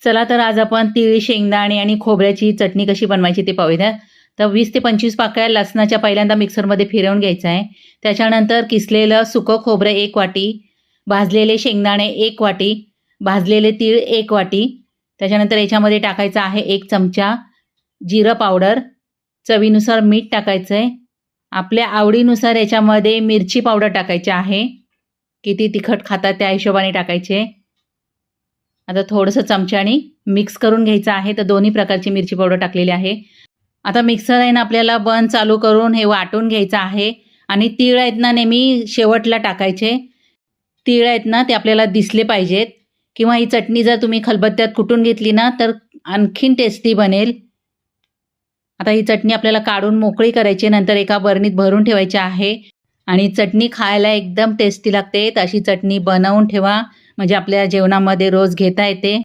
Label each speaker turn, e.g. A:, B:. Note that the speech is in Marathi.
A: चला तर आज आपण तीळ, शेंगदाणे आणि खोबऱ्याची चटणी कशी बनवायची ते पाहूया. तर 20 ते 25 पाकळ्या लसणाच्या पहिल्यांदा मिक्सरमध्ये फिरवून घ्यायचं आहे. त्याच्यानंतर किसलेलं सुकं खोबरं 1 वाटी, भाजलेले शेंगदाणे 1 वाटी, भाजलेले तीळ 1 वाटी. त्याच्यानंतर याच्यामध्ये टाकायचं आहे 1 चमचा जिरं पावडर, चवीनुसार मीठ टाकायचं आहे. आपल्या आवडीनुसार याच्यामध्ये मिरची पावडर टाकायची आहे. किती तिखट खातात त्या हिशोबाने टाकायचे. आता थोडंसं चमच्याने मिक्स करून घ्यायचं आहे. तर दोन्ही प्रकारची मिरची पावडर टाकलेली आहे. आता मिक्सर आहे ना आपल्याला बंद चालू करून हे वाटून घ्यायचं आहे. आणि तीळ आहेत ना नेहमी शेवटला टाकायचे. तीळ आहेत ना ते आपल्याला दिसले पाहिजेत, किंवा ही चटणी जर तुम्ही खलबत्त्यात कुटून घेतली ना तर आणखीन टेस्टी बनेल. आता ही चटणी आपल्याला काढून मोकळी करायची, नंतर एका बरणीत भरून ठेवायची आहे. आणि चटणी खायला एकदम टेस्टी लागते. अशी चटणी बनवून ठेवा, म्हणजे आपल्या जेवणामध्ये रोज घेता येते.